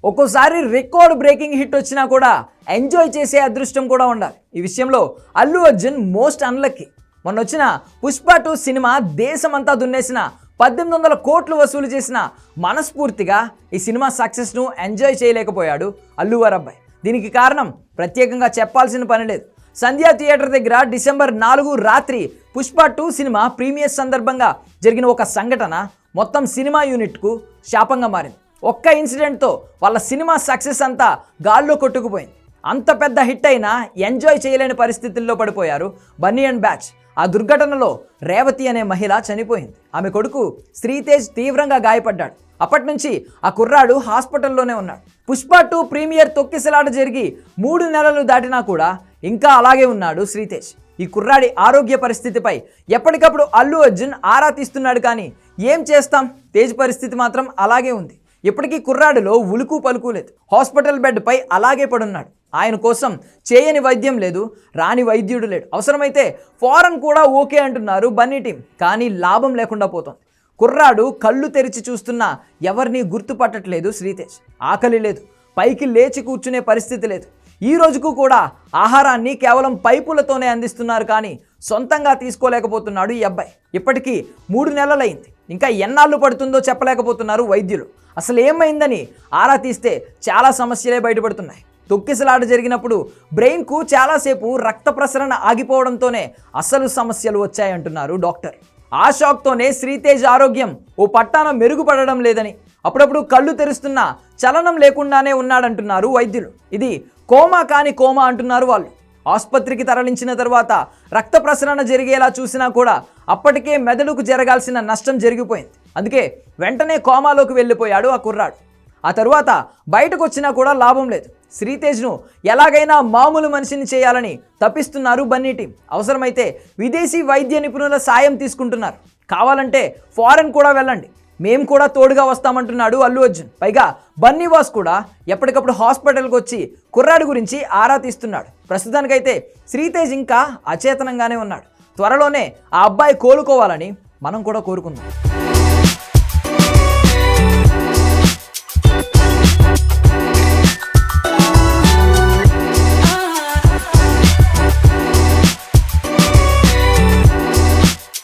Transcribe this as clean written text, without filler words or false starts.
ఒక్కోసారి record breaking hit వచ్చినా కూడా ఎంజాయ్ చేసే అదృష్టం కూడా ఉండాలి. ఈ విషయంలో అల్లు అర్జున్ మోస్ట్ అన్లక్కీ. మొన్న వచ్చిన పుష్ప 2 సినిమా దేశమంతా దున్నేసిన 1800 కోట్లు వసూలు చేసిన మనస్ఫూర్తిగా ఈ సినిమా సక్సెస్ను ఎంజాయ్ చేయలేకపోయాడు అల్లు అబ్బాయి. దీనికి కారణం ప్రత్యేకంగా చెప్పాల్సిన పని లేదు. సంధ్యా థియేటర్ దగ్గర డిసెంబర్ 4 రాత్రి పుష్ప 2 సినిమా ప్రీమియర్ సందర్భంగా జరిగిన ఒక సంఘటన మొత్తం సినిమా యూనిట్కు శాపంగా మారింది. ఒక్క ఇన్సిడెంట్తో వాళ్ళ సినిమా సక్సెస్ అంతా గాల్లో కొట్టుకుపోయింది. అంత పెద్ద హిట్ అయినా ఎంజాయ్ చేయలేని పరిస్థితుల్లో పడిపోయారు బన్నీ అండ్ బ్యాచ్. ఆ దుర్ఘటనలో రేవతి అనే మహిళ చనిపోయింది. ఆమె కొడుకు శ్రీతేజ్ తీవ్రంగా గాయపడ్డాడు. అప్పటి నుంచి ఆ కుర్రాడు హాస్పిటల్లోనే ఉన్నాడు. పుష్ప 2 ప్రీమియర్ తొక్కిసలాట జరిగి 3 నెలలు దాటినా కూడా ఇంకా అలాగే ఉన్నాడు శ్రీతేజ్. ఈ కుర్రాడి ఆరోగ్య పరిస్థితిపై ఎప్పటికప్పుడు అల్లు అర్జున్ ఆరా తీస్తున్నాడు. కానీ ఏం చేస్తాం, తేజ్ పరిస్థితి మాత్రం అలాగే ఉంది. ఇప్పటికీ కుర్రాడిలో ఉలుకు పలుకు లేదు. హాస్పిటల్ బెడ్పై అలాగే పడున్నాడు. ఆయన కోసం చేయని వైద్యం లేదు, రాని వైద్యుడు లేడు. అవసరమైతే ఫారెన్ కూడా ఓకే అంటున్నారు బన్నీ టీం. కానీ లాభం లేకుండా పోతుంది. కుర్రాడు కళ్ళు తెరిచి చూస్తున్నా ఎవరిని గుర్తుపట్టట్లేదు శ్రీతేజ్. ఆకలి లేదు, పైకి లేచి కూర్చునే పరిస్థితి లేదు. ఈ రోజుకు కూడా ఆహారాన్ని కేవలం పైపులతోనే అందిస్తున్నారు. కానీ సొంతంగా తీసుకోలేకపోతున్నాడు ఈ అబ్బాయి. ఇప్పటికీ 3 నెలలైంది. ఇంకా ఎన్నాళ్ళు పడుతుందో చెప్పలేకపోతున్నారు వైద్యులు. అసలు ఏమైందని ఆరా తీస్తే చాలా సమస్యలే బయటపడుతున్నాయి. తొక్కిసలాట జరిగినప్పుడు బ్రెయిన్కు చాలాసేపు రక్త ప్రసరణ ఆగిపోవడంతోనే అసలు సమస్యలు వచ్చాయంటున్నారు డాక్టర్. ఆ షాక్తోనే శ్రీతేజ్ ఆరోగ్యం ఓ పట్టాన మెరుగుపడడం లేదని, అప్పుడప్పుడు కళ్ళు తెరుస్తున్నా చలనం లేకుండానే ఉన్నాడంటున్నారు వైద్యులు. ఇది కోమా కాని కోమా అంటున్నారు వాళ్ళు. ఆసుపత్రికి తరలించిన తర్వాత రక్త ప్రసరణ జరిగేలా చూసినా కూడా అప్పటికే మెదడుకు జరగాల్సిన నష్టం జరిగిపోయింది. అందుకే వెంటనే కోమాలోకి వెళ్ళిపోయాడు ఆ కుర్రాడు. ఆ తరువాత బయటకు వచ్చినా కూడా లాభం లేదు. శ్రీతేజ్ను ఎలాగైనా మామూలు మనిషిని చేయాలని తప్పిస్తున్నారు బన్నీ టీం. అవసరమైతే విదేశీ వైద్య నిపుణుల సాయం తీసుకుంటున్నారు. కావాలంటే ఫారెన్ కూడా వెళ్ళండి, మేము కూడా తోడుగా వస్తామంటున్నాడు అల్లు అర్జున్. పైగా బన్నీ వాస్ కూడా ఎప్పటికప్పుడు హాస్పిటల్కి వచ్చి కుర్రాడి గురించి ఆరా తీస్తున్నాడు. ప్రస్తుతానికైతే శ్రీతేజ్ ఇంకా అచేతనంగానే ఉన్నాడు. త్వరలోనే ఆ అబ్బాయి కోలుకోవాలని మనం కూడా కోరుకుందాం.